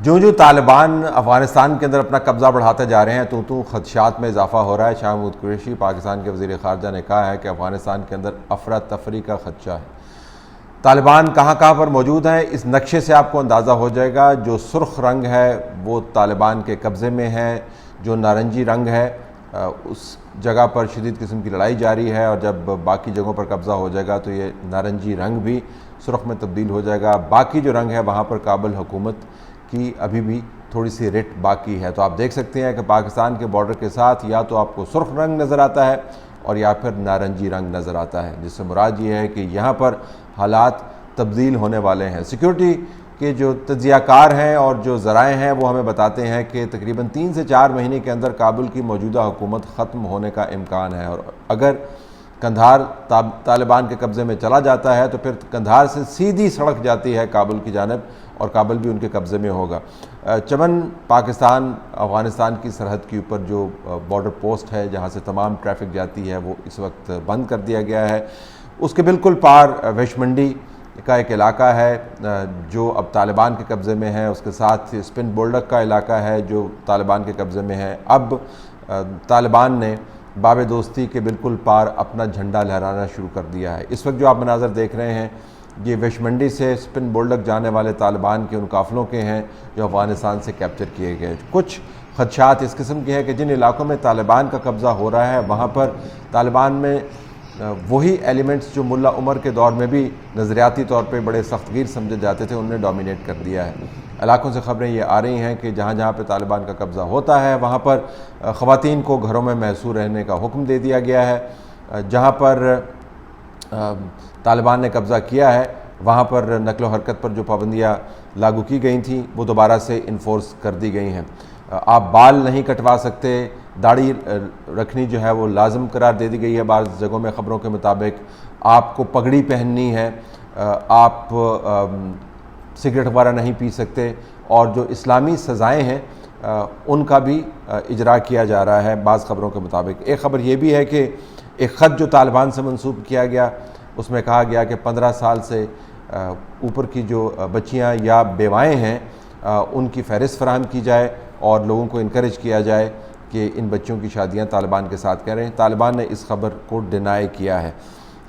جو طالبان افغانستان کے اندر اپنا قبضہ بڑھاتے جا رہے ہیں تو خدشات میں اضافہ ہو رہا ہے۔ شاہ محمود قریشی پاکستان کے وزیر خارجہ نے کہا ہے کہ افغانستان کے اندر افراتفری کا خدشہ ہے۔ طالبان کہاں کہاں پر موجود ہیں اس نقشے سے آپ کو اندازہ ہو جائے گا۔ جو سرخ رنگ ہے وہ طالبان کے قبضے میں ہے، جو نارنجی رنگ ہے اس جگہ پر شدید قسم کی لڑائی جاری ہے، اور جب باقی جگہوں پر قبضہ ہو جائے گا تو یہ نارنجی رنگ بھی سرخ میں تبدیل ہو جائے گا۔ باقی جو رنگ ہے وہاں پر کابل حکومت کی ابھی بھی تھوڑی سی رٹ باقی ہے۔ تو آپ دیکھ سکتے ہیں کہ پاکستان کے بارڈر کے ساتھ یا تو آپ کو سرخ رنگ نظر آتا ہے اور یا پھر نارنجی رنگ نظر آتا ہے، جس سے مراد یہ ہے کہ یہاں پر حالات تبدیل ہونے والے ہیں۔ سیکیورٹی کے جو تجزیہ کار ہیں اور جو ذرائع ہیں وہ ہمیں بتاتے ہیں کہ تقریباً 3 سے 4 مہینے کے اندر کابل کی موجودہ حکومت ختم ہونے کا امکان ہے، اور اگر قندھار طالبان کے قبضے میں چلا جاتا ہے تو پھر قندھار سے سیدھی سڑک جاتی ہے کابل کی جانب، اور کابل بھی ان کے قبضے میں ہوگا۔ چمن پاکستان افغانستان کی سرحد کے اوپر جو بارڈر پوسٹ ہے جہاں سے تمام ٹریفک جاتی ہے وہ اس وقت بند کر دیا گیا ہے۔ اس کے بالکل پار ویش منڈی کا ایک علاقہ ہے جو اب طالبان کے قبضے میں ہے، اس کے ساتھ اسپن بولڈک کا علاقہ ہے جو طالبان کے قبضے میں ہے۔ اب طالبان نے باب دوستی کے بالکل پار اپنا جھنڈا لہرانا شروع کر دیا ہے۔ اس وقت جو آپ مناظر دیکھ رہے ہیں یہ ویش منڈی سے اسپن بولڈک جانے والے طالبان کے ان قافلوں کے ہیں جو افغانستان سے کیپچر کیے گئے۔ کچھ خدشات اس قسم کے ہیں کہ جن علاقوں میں طالبان کا قبضہ ہو رہا ہے وہاں پر طالبان میں وہی ایلیمنٹس جو ملا عمر کے دور میں بھی نظریاتی طور پہ بڑے سخت گیر سمجھے جاتے تھے، انہوں نے ڈومینیٹ کر دیا ہے۔ علاقوں سے خبریں یہ آ رہی ہیں کہ جہاں جہاں پہ طالبان کا قبضہ ہوتا ہے وہاں پر خواتین کو گھروں میں محصور رہنے کا حکم دے دیا گیا ہے۔ جہاں پر طالبان نے قبضہ کیا ہے وہاں پر نقل و حرکت پر جو پابندیاں لاگو کی گئی تھیں وہ دوبارہ سے انفورس کر دی گئی ہیں۔ آپ بال نہیں کٹوا سکتے، داڑھی رکھنی جو ہے وہ لازم قرار دے دی گئی ہے بعض جگہوں میں خبروں کے مطابق۔ آپ کو پگڑی پہننی ہے، آپ سگریٹ وغیرہ نہیں پی سکتے، اور جو اسلامی سزائیں ہیں ان کا بھی اجرا کیا جا رہا ہے بعض خبروں کے مطابق۔ ایک خبر یہ بھی ہے کہ ایک خط جو طالبان سے منسوب کیا گیا اس میں کہا گیا کہ 15 سال سے اوپر کی جو بچیاں یا بیوائیں ہیں ان کی فہرست فراہم کی جائے اور لوگوں کو انکریج کیا جائے کہ ان بچیوں کی شادیاں طالبان کے ساتھ کریں۔ طالبان نے اس خبر کو ڈینائی کیا ہے۔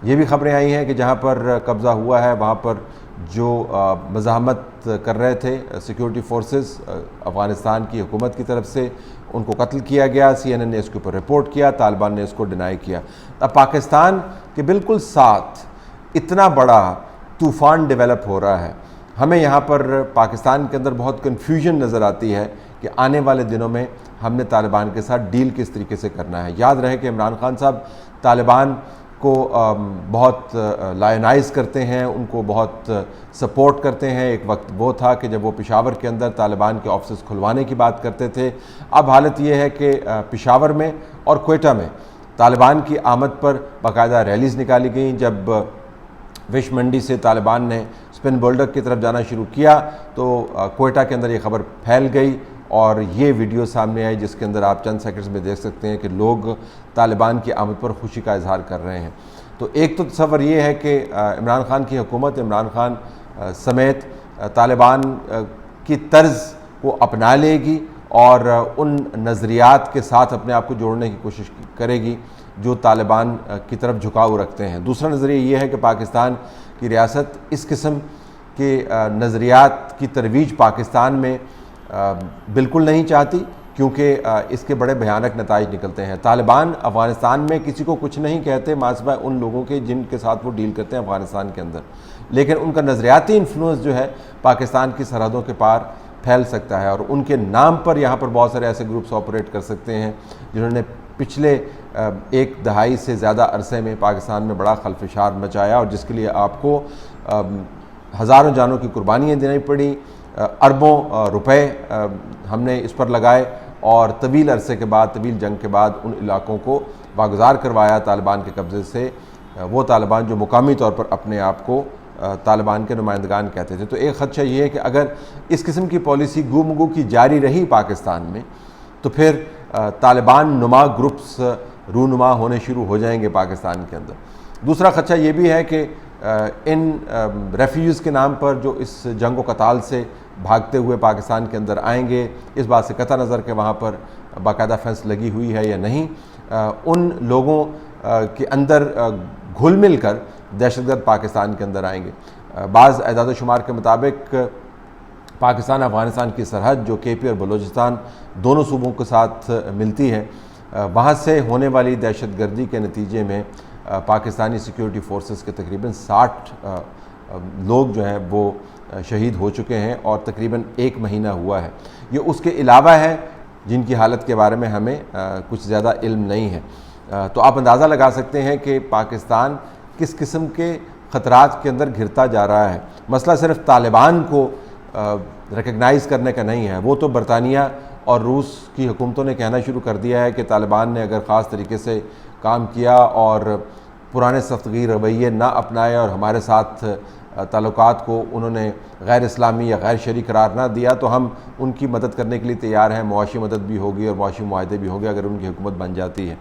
یہ بھی خبریں آئی ہیں کہ جہاں پر قبضہ ہوا ہے وہاں پر جو مزاحمت کر رہے تھے سیکیورٹی فورسز افغانستان کی حکومت کی طرف سے ان کو قتل کیا گیا۔ CNN نے اس کے اوپر رپورٹ کیا، طالبان نے اس کو ڈینائی کیا۔ اب پاکستان کے بالکل ساتھ اتنا بڑا طوفان ڈیولپ ہو رہا ہے، ہمیں یہاں پر پاکستان کے اندر بہت کنفیوژن نظر آتی ہے کہ آنے والے دنوں میں ہم نے طالبان کے ساتھ ڈیل کس طریقے سے کرنا ہے۔ یاد رہے کہ عمران خان صاحب طالبان کو بہت لائنائز کرتے ہیں، ان کو بہت سپورٹ کرتے ہیں۔ ایک وقت وہ تھا کہ جب وہ پشاور کے اندر طالبان کے آفسز کھلوانے کی بات کرتے تھے۔ اب حالت یہ ہے کہ پشاور میں اور کوئٹہ میں طالبان کی آمد پر باقاعدہ ریلیز نکالی گئیں۔ جب ویش منڈی سے طالبان نے اسپن بولڈک کی طرف جانا شروع کیا تو کوئٹہ کے اندر یہ خبر پھیل گئی اور یہ ویڈیو سامنے آئی جس کے اندر آپ چند سیکنڈز میں دیکھ سکتے ہیں کہ لوگ طالبان کی آمد پر خوشی کا اظہار کر رہے ہیں۔ تو ایک تو تصور یہ ہے کہ عمران خان کی حکومت، عمران خان سمیت طالبان کی طرز کو اپنا لے گی اور ان نظریات کے ساتھ اپنے آپ کو جوڑنے کی کوشش کرے گی جو طالبان کی طرف جھکاؤ رکھتے ہیں۔ دوسرا نظریہ یہ ہے کہ پاکستان کی ریاست اس قسم کے نظریات کی ترویج پاکستان میں بالکل نہیں چاہتی، کیونکہ اس کے بڑے بھیانک نتائج نکلتے ہیں۔ طالبان افغانستان میں کسی کو کچھ نہیں کہتے مع سوائے ان لوگوں کے جن کے ساتھ وہ ڈیل کرتے ہیں افغانستان کے اندر، لیکن ان کا نظریاتی انفلوئنس جو ہے پاکستان کی سرحدوں کے پار پھیل سکتا ہے، اور ان کے نام پر یہاں پر بہت سارے ایسے گروپس آپریٹ کر سکتے ہیں جنہوں نے پچھلے ایک دہائی سے زیادہ عرصے میں پاکستان میں بڑا خلفشار مچایا، اور جس کے لیے آپ کو ہزاروں جانوں کی قربانیاں دینی پڑیں، اربوں روپے ہم نے اس پر لگائے، اور طویل عرصے کے بعد، طویل جنگ کے بعد ان علاقوں کو واگزار کروایا طالبان کے قبضے سے، وہ طالبان جو مقامی طور پر اپنے آپ کو طالبان کے نمائندگان کہتے تھے۔ تو ایک خدشہ یہ ہے کہ اگر اس قسم کی پالیسی گو مگو کی جاری رہی پاکستان میں تو پھر طالبان نما گروپس رونما ہونے شروع ہو جائیں گے پاکستان کے اندر۔ دوسرا خدشہ یہ بھی ہے کہ ان ریفیوجیز کے نام پر جو اس جنگ و قتال سے بھاگتے ہوئے پاکستان کے اندر آئیں گے، اس بات سے قطع نظر کہ وہاں پر باقاعدہ فینس لگی ہوئی ہے یا نہیں، ان لوگوں کے اندر گھل مل کر دہشت گرد پاکستان کے اندر آئیں گے۔ بعض اعداد و شمار کے مطابق پاکستان افغانستان کی سرحد جو کے پی اور بلوچستان دونوں صوبوں کے ساتھ ملتی ہے، وہاں سے ہونے والی دہشت گردی کے نتیجے میں پاکستانی سیکیورٹی فورسز کے تقریباً 60 لوگ جو ہیں وہ شہید ہو چکے ہیں اور تقریباً 1 مہینہ ہوا ہے۔ یہ اس کے علاوہ ہے جن کی حالت کے بارے میں ہمیں کچھ زیادہ علم نہیں ہے۔ تو آپ اندازہ لگا سکتے ہیں کہ پاکستان کس قسم کے خطرات کے اندر گھرتا جا رہا ہے۔ مسئلہ صرف طالبان کو ریکگنائز کرنے کا نہیں ہے، وہ تو برطانیہ اور روس کی حکومتوں نے کہنا شروع کر دیا ہے کہ طالبان نے اگر خاص طریقے سے کام کیا اور پرانے سختگیر رویے نہ اپنائے اور ہمارے ساتھ تعلقات کو انہوں نے غیر اسلامی یا غیر شرعی قرار نہ دیا تو ہم ان کی مدد کرنے کے لیے تیار ہیں، معاشی مدد بھی ہوگی اور معاشی معاہدے بھی ہوں گے اگر ان کی حکومت بن جاتی ہے۔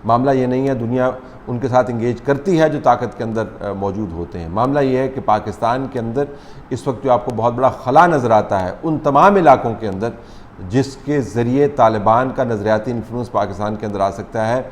معاملہ یہ نہیں ہے، دنیا ان کے ساتھ انگیج کرتی ہے جو طاقت کے اندر موجود ہوتے ہیں۔ معاملہ یہ ہے کہ پاکستان کے اندر اس وقت جو آپ کو بہت بڑا خلا نظر آتا ہے ان تمام علاقوں کے اندر جس کے ذریعے طالبان کا نظریاتی انفلوئنس پاکستان کے اندر آ سکتا ہے،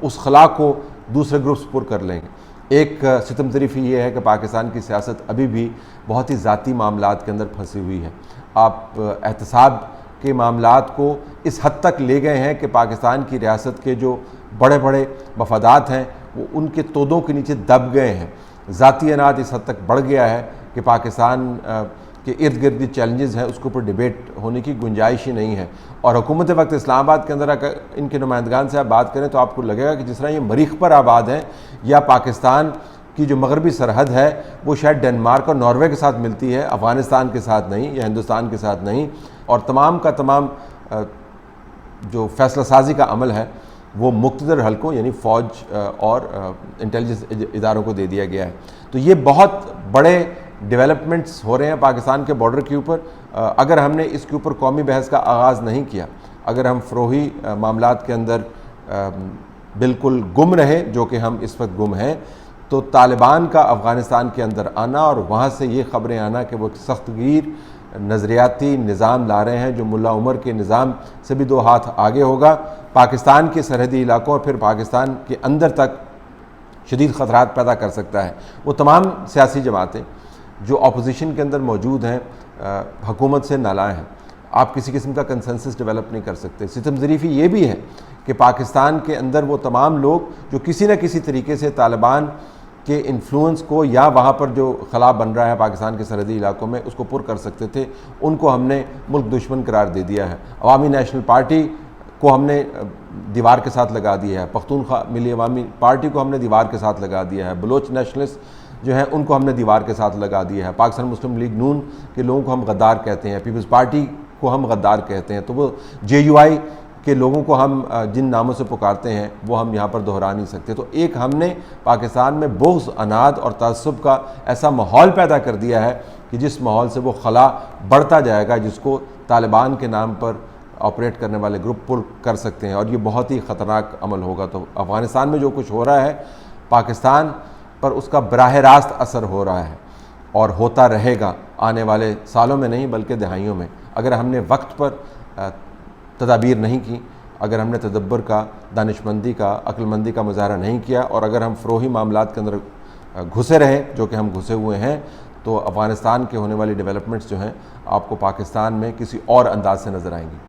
اس خلا کو دوسرے گروپس پر کر لیں گے۔ ایک ستم ظریفی یہ ہے کہ پاکستان کی سیاست ابھی بھی بہت ہی ذاتی معاملات کے اندر پھنسی ہوئی ہے۔ آپ احتساب کے معاملات کو اس حد تک لے گئے ہیں کہ پاکستان کی ریاست کے جو بڑے بڑے مفادات ہیں وہ ان کے تودوں کے نیچے دب گئے ہیں۔ ذاتی اناد اس حد تک بڑھ گیا ہے کہ پاکستان کے ارد گرد چیلنجز ہیں اس کے اوپر ڈیبیٹ ہونے کی گنجائش ہی نہیں ہے۔ اور حکومت وقت اسلام آباد کے اندر ان کے نمائندگان سے آپ بات کریں تو آپ کو لگے گا کہ جس طرح یہ مریخ پر آباد ہیں یا پاکستان کی جو مغربی سرحد ہے وہ شاید ڈنمارک اور ناروے کے ساتھ ملتی ہے، افغانستان کے ساتھ نہیں یا ہندوستان کے ساتھ نہیں، اور تمام کا تمام جو فیصلہ سازی کا عمل ہے وہ مقتدر حلقوں یعنی فوج اور انٹیلیجنس اداروں کو دے دیا گیا ہے۔ تو یہ بہت بڑے ڈیولپمنٹس ہو رہے ہیں پاکستان کے بارڈر کے اوپر۔ اگر ہم نے اس کے اوپر قومی بحث کا آغاز نہیں کیا، اگر ہم فروئی معاملات کے اندر بالکل گم رہے جو کہ ہم اس وقت گم ہیں، تو طالبان کا افغانستان کے اندر آنا اور وہاں سے یہ خبریں آنا کہ وہ ایک سخت گیر نظریاتی نظام لا رہے ہیں جو ملا عمر کے نظام سے بھی 2 ہاتھ آگے ہوگا، پاکستان کے سرحدی علاقوں اور پھر پاکستان کے اندر تک شدید خطرات پیدا کر سکتا ہے۔ وہ تمام سیاسی جماعتیں جو اپوزیشن کے اندر موجود ہیں حکومت سے نالاں ہیں، آپ کسی قسم کا کنسنسس ڈیولپ نہیں کر سکتے۔ ستم ظریفی یہ بھی ہے کہ پاکستان کے اندر وہ تمام لوگ جو کسی نہ کسی طریقے سے طالبان کے انفلوئنس کو یا وہاں پر جو خلا بن رہا ہے پاکستان کے سرحدی علاقوں میں اس کو پر کر سکتے تھے، ان کو ہم نے ملک دشمن قرار دے دیا ہے۔ عوامی نیشنل پارٹی کو ہم نے دیوار کے ساتھ لگا دیا ہے، پختونخوا ملی عوامی پارٹی کو ہم نے دیوار کے ساتھ لگا دیا ہے، بلوچ نیشنلسٹ جو ہیں ان کو ہم نے دیوار کے ساتھ لگا دیا ہے، پاکستان مسلم لیگ نون کے لوگوں کو ہم غدار کہتے ہیں، پیپلز پارٹی کو ہم غدار کہتے ہیں، تو وہ JUI کے لوگوں کو ہم جن ناموں سے پکارتے ہیں وہ ہم یہاں پر دہرا نہیں سکتے۔ تو ایک ہم نے پاکستان میں بغض، اناد اور تعصب کا ایسا ماحول پیدا کر دیا ہے کہ جس ماحول سے وہ خلا بڑھتا جائے گا، جس کو طالبان کے نام پر آپریٹ کرنے والے گروپ پل کر سکتے ہیں، اور یہ بہت ہی خطرناک عمل ہوگا۔ تو افغانستان میں جو کچھ ہو رہا ہے پاکستان پر اس کا براہ راست اثر ہو رہا ہے اور ہوتا رہے گا آنے والے سالوں میں نہیں بلکہ دہائیوں میں، اگر ہم نے وقت پر تدابیر نہیں کی، اگر ہم نے تدبر کا، دانشمندی کا، عقل مندی کا مظاہرہ نہیں کیا، اور اگر ہم فروئی معاملات کے اندر گھسے رہے جو کہ ہم گھسے ہوئے ہیں، تو افغانستان کے ہونے والی ڈیولپمنٹس جو ہیں آپ کو پاکستان میں کسی اور انداز سے نظر آئیں گی۔